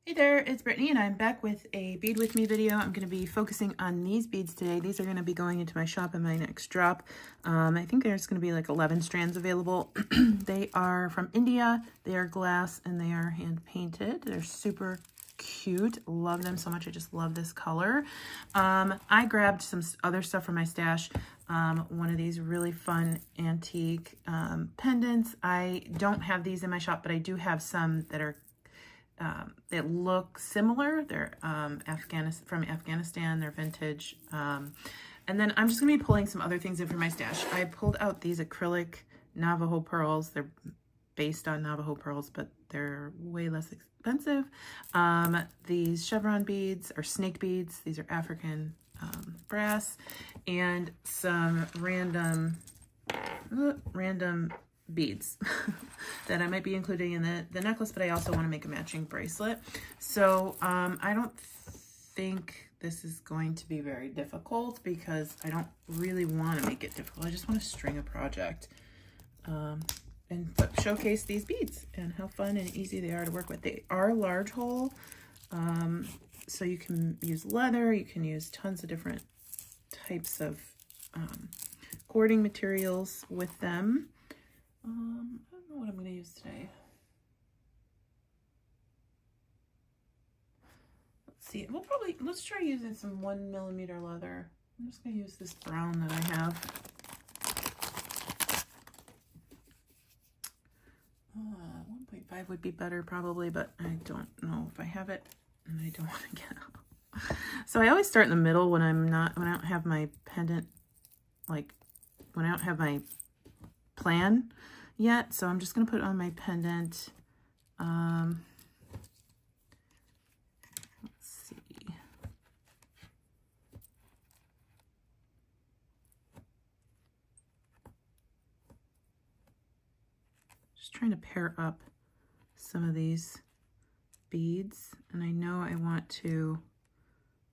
Hey there, it's Brittany and I'm back with a bead with me video. I'm going to be focusing on these beads today. These are going to be going into my shop in my next drop. I think there's going to be like 11 strands available. They are from India, they are glass, and they are hand painted. They're super cute. Love them so much. I just love this color. I grabbed some other stuff from my stash. One of these really fun antique pendants. I don't have these in my shop, but I do have some that are that look similar. They're from Afghanistan. They're vintage. And then I'm just gonna be pulling some other things in from my stash. I pulled out these acrylic Navajo pearls. They're based on Navajo pearls, but they're way less expensive. These chevron beads or snake beads. These are African brass, and some random beads that I might be including in the necklace, but I also want to make a matching bracelet. So I don't think this is going to be very difficult because I don't really want to make it difficult. I just want to string a project and showcase these beads and how fun and easy they are to work with. They are large hole, so you can use leather, you can use tons of different types of cording materials with them. I don't know what I'm going to use today. Let's see. Let's try using some 1mm leather. I'm just going to use this brown that I have. 1.5 would be better probably, but I don't know if I have it and I don't want to get out. So I always start in the middle when I don't have my pendant, like when I don't have my plan yet. So I'm just going to put it on my pendant. Let's see. Just trying to pair up some of these beads. And I know I want to,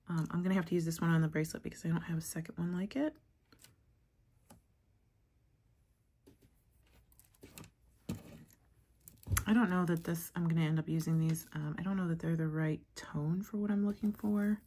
I'm going to have to use this one on the bracelet because I don't have a second one like it. I don't know that I'm going to end up using these. I don't know that they're the right tone for what I'm looking for.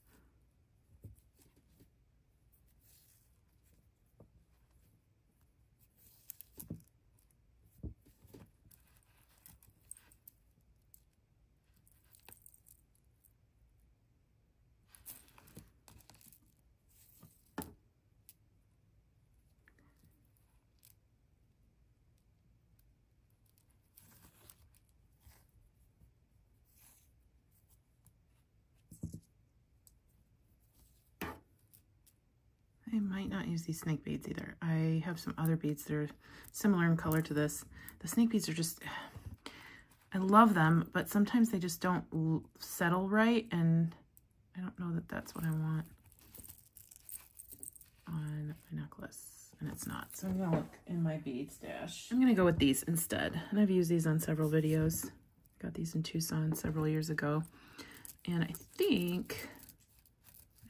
I might not use these snake beads either. I have some other beads that are similar in color to this. The snake beads are just, I love them, but sometimes they just don't settle right, and I don't know that that's what I want on my necklace, and it's not. So I'm gonna look in my bead stash. I'm gonna go with these instead, and I've used these on several videos. Got these in Tucson several years ago, and I think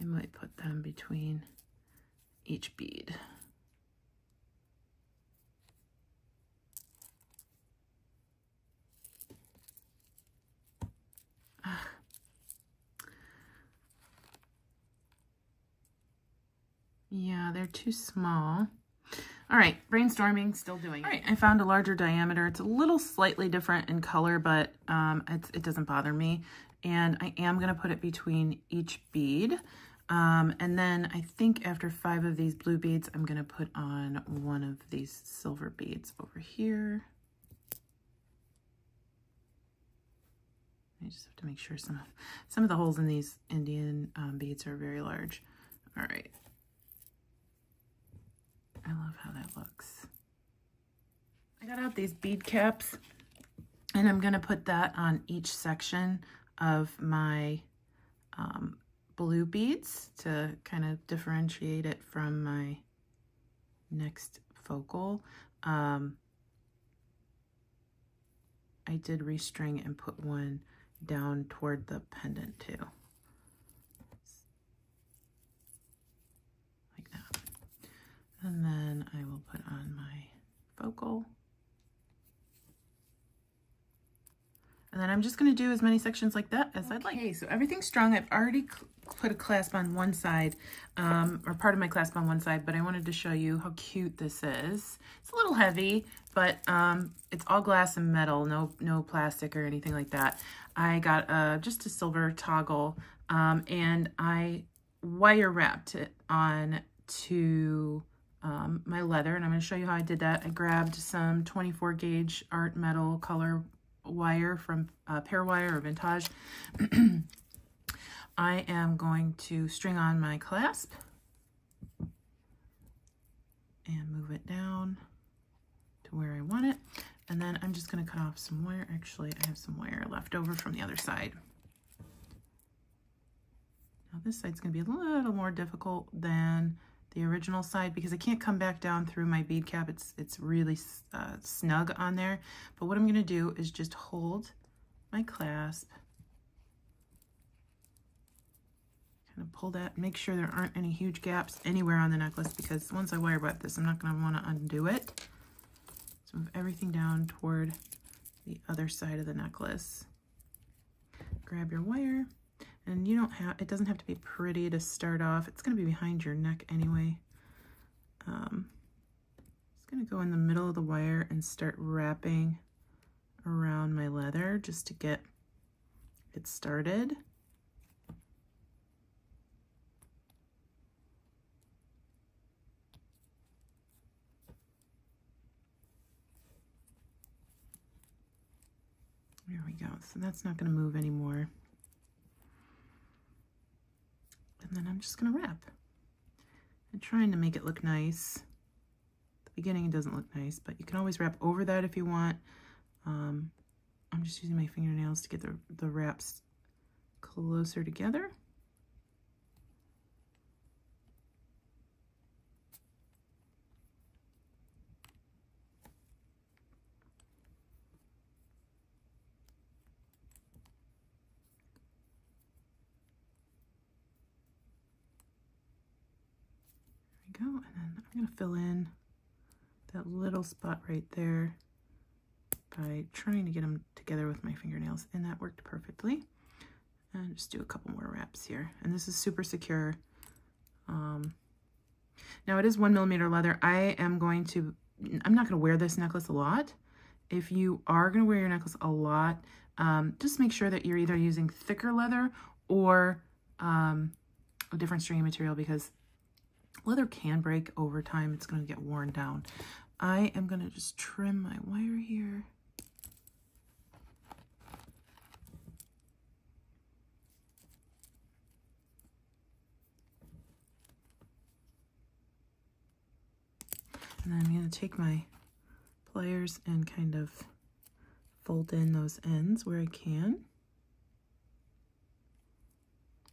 I might put them between each bead. Yeah, they're too small. All right, brainstorming, still doing it. All right, I found a larger diameter. It's a little slightly different in color, but it doesn't bother me. And I am gonna put it between each bead. And then I think after 5 of these blue beads, I'm going to put on one of these silver beads over here. I just have to make sure some of the holes in these Indian beads are very large. All right. I love how that looks. I got out these bead caps, and I'm going to put that on each section of my blue beads to kind of differentiate it from my next focal. I did restring and put one down toward the pendant too. Like that. And then I will put on my focal. And then I'm just going to do as many sections like that as I'd like. Okay, so everything's strung. I've already put a clasp on one side, or part of my clasp on one side, but I wanted to show you how cute this is. It's a little heavy, but it's all glass and metal, no plastic or anything like that. I got just a silver toggle, and I wire wrapped it on to my leather, and I'm going to show you how I did that. I grabbed some 24 gauge art metal color wire from Pair Wire or Vintage. I am going to string on my clasp and move it down to where I want it. And then I'm just going to cut off some wire. Actually, I have some wire left over from the other side. Now this side's going to be a little more difficult than the original side because I can't come back down through my bead cap. It's really snug on there. But what I'm going to do is just hold my clasp, kind of pull that, make sure there aren't any huge gaps anywhere on the necklace, because once I wire wrap this, I'm not going to want to undo it. So move everything down toward the other side of the necklace. Grab your wire. And you don't have, it doesn't have to be pretty to start off. It's going to be behind your neck anyway. It's going to go in the middle of the wire and start wrapping around my leather just to get it started. There we go. So that's not going to move anymore. And then I'm just going to wrap. I'm trying to make it look nice. At the beginning it doesn't look nice, but you can always wrap over that if you want. I'm just using my fingernails to get the wraps closer together. Go, and then I'm going to fill in that little spot right there by trying to get them together with my fingernails, and that worked perfectly. And just do a couple more wraps here, and this is super secure. Now it is 1mm leather. I'm not going to wear this necklace a lot. If you are going to wear your necklace a lot, just make sure that you're either using thicker leather or a different stringing material, because leather can break over time. It's going to get worn down. I am going to just trim my wire here. And then I'm going to take my pliers and kind of fold in those ends where I can,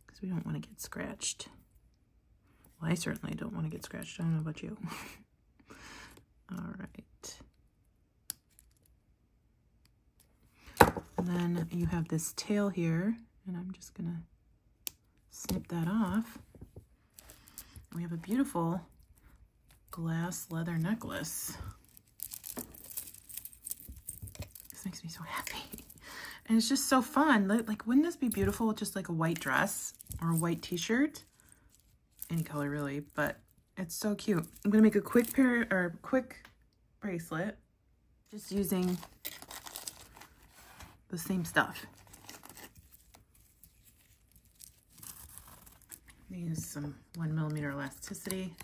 because we don't want to get scratched. Well, I certainly don't want to get scratched. I don't know about you. All right. And then you have this tail here, and I'm just going to snip that off. And we have a beautiful glass leather necklace. This makes me so happy. And it's just so fun. Like, wouldn't this be beautiful with just like a white dress or a white t-shirt? Any color really, but it's so cute. I'm gonna make a quick quick bracelet, just using the same stuff. Use some 1mm elasticity.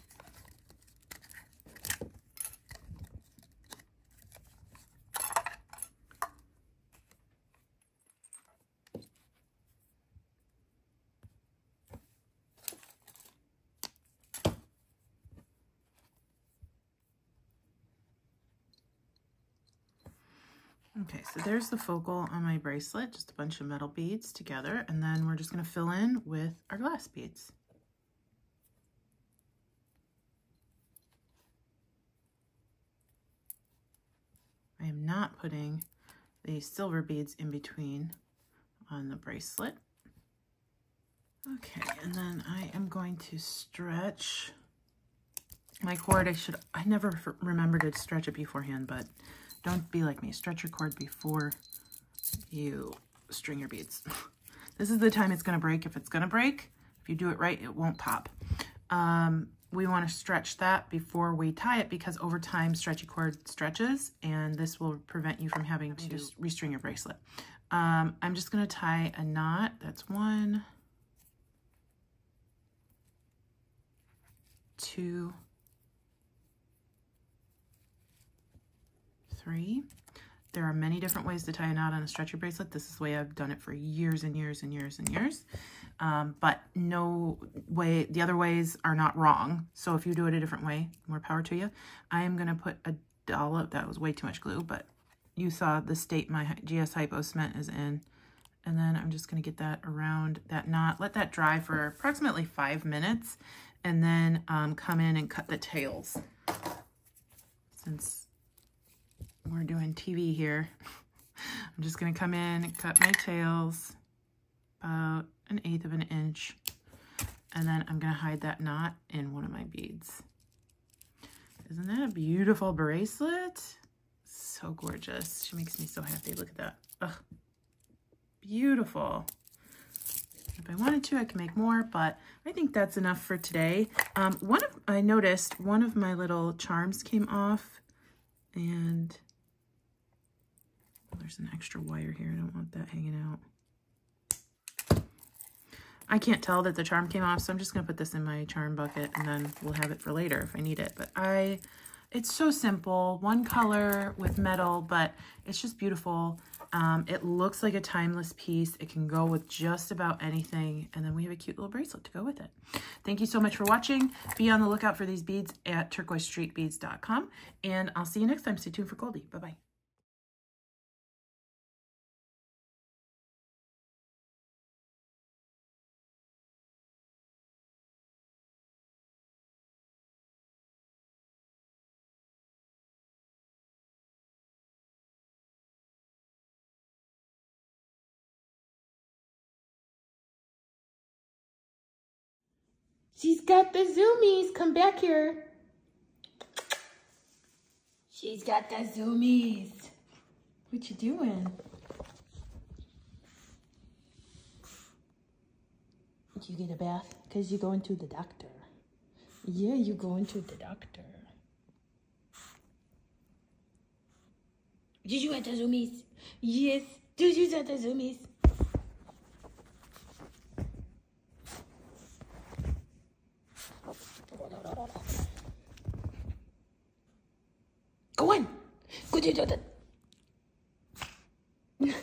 Okay, so there's the focal on my bracelet, just a bunch of metal beads together, and then we're just going to fill in with our glass beads. I am not putting the silver beads in between on the bracelet. Okay, and then I am going to stretch my cord. I never remembered to stretch it beforehand, but don't be like me. Stretch your cord before you string your beads. This is the time it's gonna break. If it's gonna break, if you do it right, it won't pop. We want to stretch that before we tie it because over time stretchy cord stretches and this will prevent you from having to restring your bracelet. I'm just going to tie a knot. That's 1, 2, 3. There are many different ways to tie a knot on a stretcher bracelet. This is the way I've done it for years and years and years and years. But no way, the other ways are not wrong. So if you do it a different way, more power to you. I am going to put a dollop, that was way too much glue, but you saw the state my GS Hypo cement is in. And then I'm just going to get that around that knot. Let that dry for approximately 5 minutes. And then come in and cut the tails. Since we're doing TV here, I'm just going to come in and cut my tails about 1/8 of an inch. And then I'm going to hide that knot in one of my beads. Isn't that a beautiful bracelet? So gorgeous. She makes me so happy. Look at that. Ugh. Beautiful. If I wanted to, I could make more, but I think that's enough for today. I noticed one of my little charms came off, and there's an extra wire here. I don't want that hanging out. I can't tell that the charm came off, so I'm just going to put this in my charm bucket, and then we'll have it for later if I need it. But it's so simple, one color with metal, but it's just beautiful. It looks like a timeless piece. It can go with just about anything, and then we have a cute little bracelet to go with it. Thank you so much for watching. Be on the lookout for these beads at turquoisestreetbeads.com, and I'll see you next time. Stay tuned for Goldie. Bye-bye. She's got the zoomies. Come back here. She's got the zoomies. What you doing? You get a bath? Because you're going to the doctor. Yeah, you're going to the doctor. Did you get the zoomies? Yes. Did you get the zoomies? Go on. Go do that. You're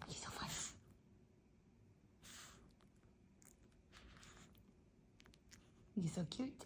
so funny. You're so cute.